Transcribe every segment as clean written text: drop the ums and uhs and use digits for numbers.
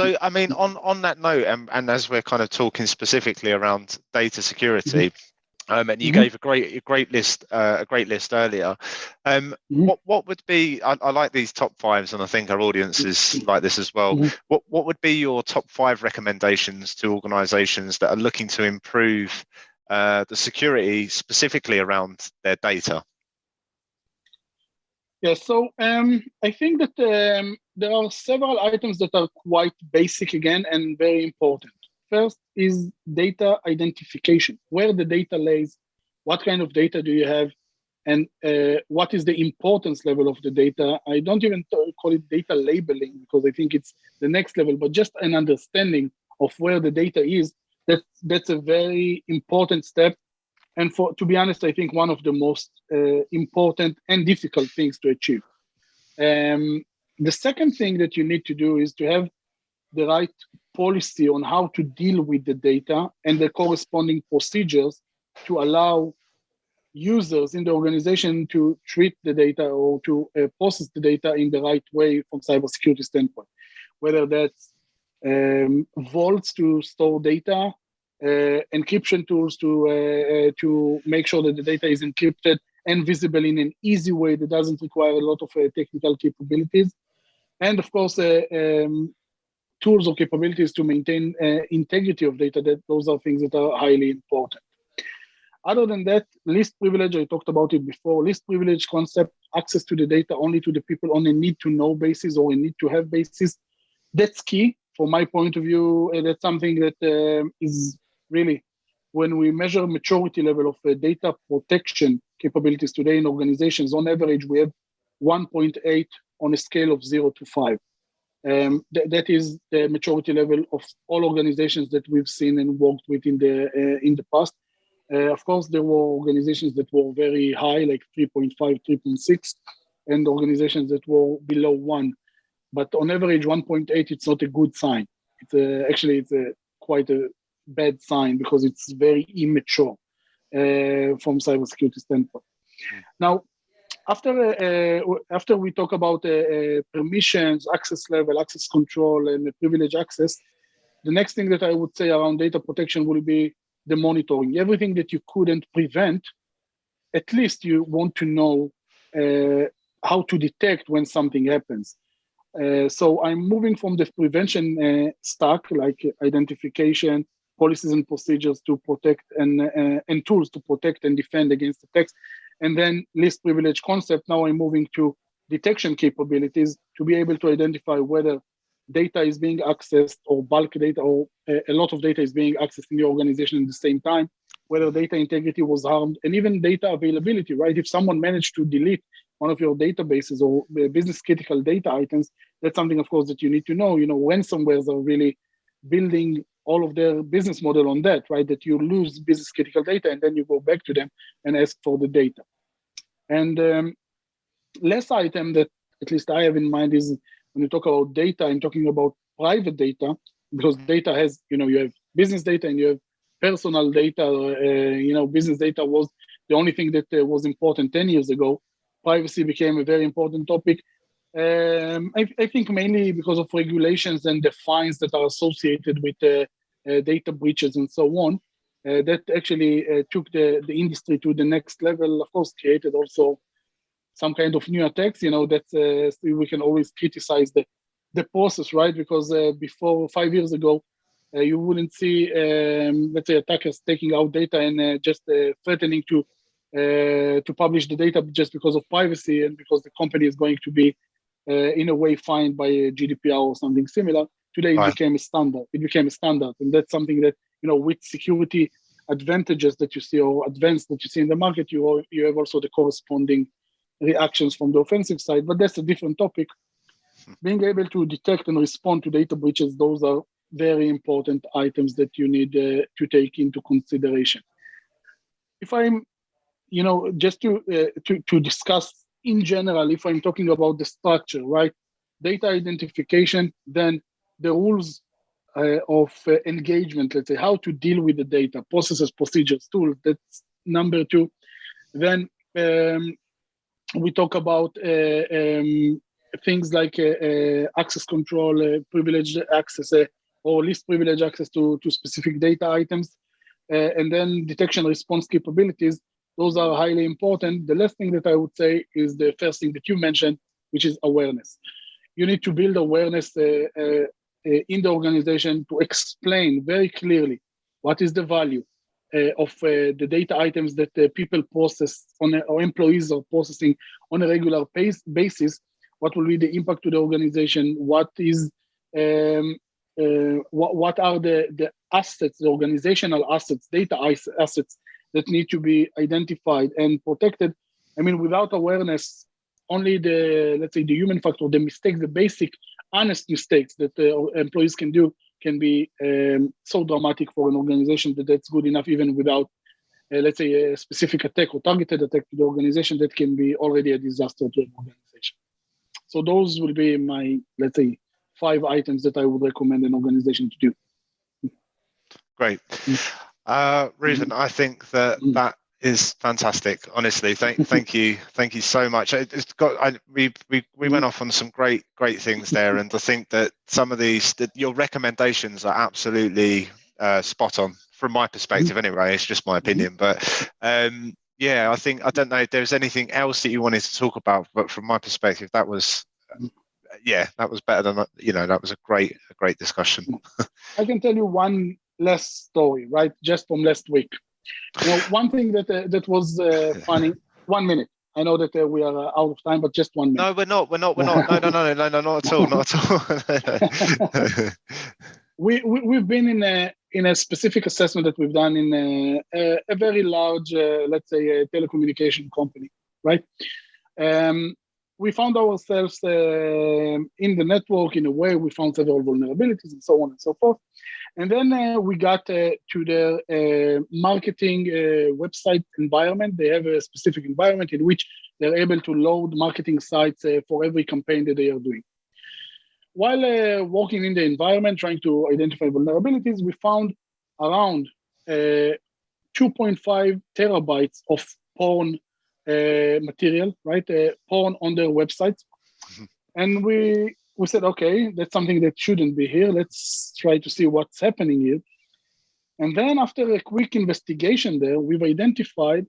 So, I mean, on that note, and as we're kind of talking specifically around data security, and you gave a great list earlier. What would be? I like these top fives, and I think our audience is like this as well. What would be your top 5 recommendations to organisations that are looking to improve the security specifically around their data? Yeah, so I think that there are several items that are quite basic again and very important. First is data identification, where the data lays, what kind of data do you have, and what is the importance level of the data. I don't even call it data labeling because I think it's the next level, but just an understanding of where the data is, that's a very important step. And to be honest, I think one of the most important and difficult things to achieve. The second thing that you need to do is to have the right policy on how to deal with the data and the corresponding procedures to allow users in the organization to treat the data or to process the data in the right way from cybersecurity standpoint, whether that's vaults to store data, encryption tools to make sure that the data is encrypted and visible in an easy way that doesn't require a lot of technical capabilities, and of course tools or capabilities to maintain integrity of data. That those are things that are highly important. Other than that, least privilege, I talked about it before. Least privilege concept, access to the data only to the people on a need-to-know basis or a need-to-have basis. That's key from my point of view. That's something that is really, when we measure maturity level of data protection capabilities today in organizations, on average, we have 1.8 on a scale of 0 to 5. That is the maturity level of all organizations that we've seen and worked with in the past. Of course, there were organizations that were very high, like 3.5, 3.6, and organizations that were below 1. But on average, 1.8, it's not a good sign. It's quite a bad sign because it's very immature from cybersecurity standpoint. Now, after we talk about permissions, access level, access control, and privilege access, the next thing that I would say around data protection will be the monitoring. Everything that you couldn't prevent, at least you want to know how to detect when something happens. So I'm moving from the prevention stack, like identification, policies and procedures to protect, and tools to protect and defend against attacks. And then least privilege concept, now I'm moving to detection capabilities to be able to identify whether data is being accessed or bulk data or a lot of data is being accessed in the organization at the same time, whether data integrity was harmed, and even data availability, right? If someone managed to delete one of your databases or business critical data items, that's something, of course, that you need to know. Ransomwares are really building all of their business model on that, right? That you lose business critical data and then you go back to them and ask for the data. And last item that at least I have in mind is when you talk about data, I'm talking about private data, because data has, you have business data and you have personal data. Business data was the only thing that was important 10 years ago. Privacy became a very important topic. I think mainly because of regulations and the fines that are associated with data breaches and so on. That actually took the industry to the next level. Of course, created also some kind of new attacks. That we can always criticize the process, right? Because before 5 years ago, you wouldn't see, let's say, attackers taking out data and just threatening to publish the data just because of privacy and because the company is going to be in a way fined by a GDPR or something similar. Today, it became a standard. And that's something that, with security advantages that you see or advanced that you see in the market, you have also the corresponding reactions from the offensive side. But that's a different topic. Being able to detect and respond to data breaches, those are very important items that you need to take into consideration. If I'm, just to discuss in general, if I'm talking about the structure, right? Data identification, then the rules of engagement, let's say, how to deal with the data, processes, procedures, tools, that's number 2. Then we talk about things like access control, privileged access, or least privileged access to specific data items, and then detection response capabilities. Those are highly important. The last thing that I would say is the first thing that you mentioned, which is awareness. You need to build awareness in the organization to explain very clearly what is the value of the data items that people process or employees are processing on a regular basis. What will be the impact to the organization? What is what are the assets, the organizational assets, data assets that need to be identified and protected? I mean, without awareness, only let's say the human factor, the mistakes, the basic honest mistakes that employees can do can be so dramatic for an organization that's good enough even without, let's say, a specific attack or targeted attack to the organization that can be already a disaster to an organization. So those will be my, let's say, 5 items that I would recommend an organization to do. Great. Reuven, I think that is fantastic. Honestly, thank you so much. We went off on some great things there, and I think that some of your recommendations are absolutely spot on from my perspective. Anyway, it's just my opinion, but yeah, I don't know if there's anything else that you wanted to talk about, but from my perspective, that was better than that was a great discussion. I can tell you one last story, right? Just from last week. One thing that was funny. 1 minute. I know that we are out of time, but just 1 minute. No, we're not. No, not at all. Not at all. We've been in a specific assessment that we've done in a very large, let's say, a telecommunication company, right? We found ourselves in the network in a way. We found several vulnerabilities and so on and so forth. And then we got to the marketing website environment. They have a specific environment in which they're able to load marketing sites for every campaign that they are doing. While working in the environment, trying to identify vulnerabilities, we found around 2.5 terabytes of porn material, right? Porn on their websites. And we said, okay, that's something that shouldn't be here. Let's try to see what's happening here. And then after a quick investigation there, we've identified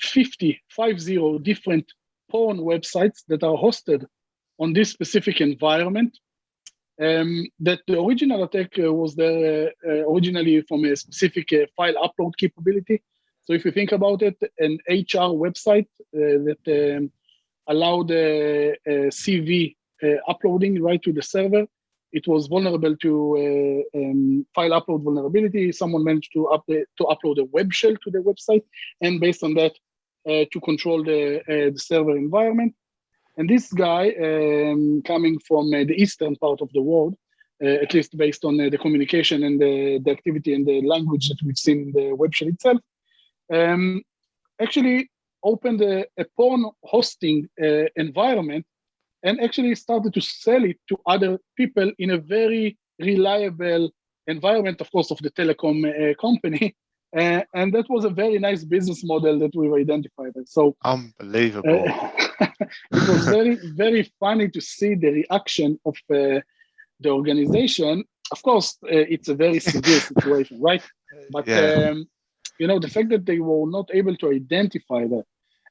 50 different porn websites that are hosted on this specific environment. That the original attack was there originally from a specific file upload capability. So if you think about it, an HR website that allowed CV uploading right to the server, it was vulnerable to file upload vulnerability. Someone managed to upload a web shell to the website, and based on that, to control the server environment. And this guy, coming from the eastern part of the world, at least based on the communication and the activity and the language that we've seen in the web shell itself, actually opened a porn hosting environment and actually started to sell it to other people in a very reliable environment, of course, of the telecom company. And that was a very nice business model that we've identified. So unbelievable. It was very, very funny to see the reaction of the organization. Of course, it's a very severe situation, right? But the fact that they were not able to identify that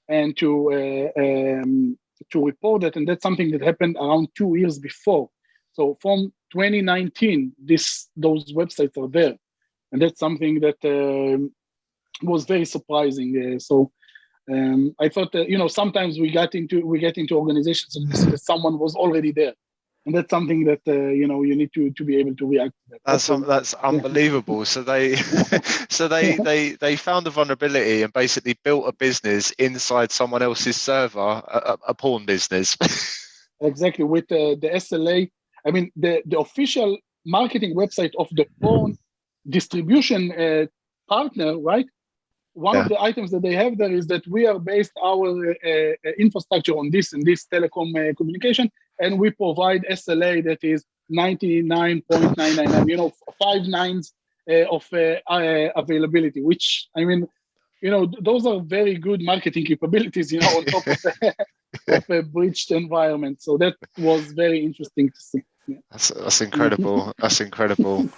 and to report that, and that's something that happened around 2 years before. So from 2019, those websites are there, and that's something that was very surprising. I thought that sometimes we get into organizations and we see that someone was already there, and that's something that you need to be able to react to that. That's unbelievable. So they they found a vulnerability and basically built a business inside someone else's server, a porn business. Exactly, with the SLA. I mean, the official marketing website of the porn distribution partner, right? One of the items that they have there is that we are based our infrastructure on this and this telecom communication, and we provide SLA that is 99.999, 5 nines of availability, which, I mean, those are very good marketing capabilities, on top of that. of a breached environment. So that was very interesting to see. That's incredible. That's incredible.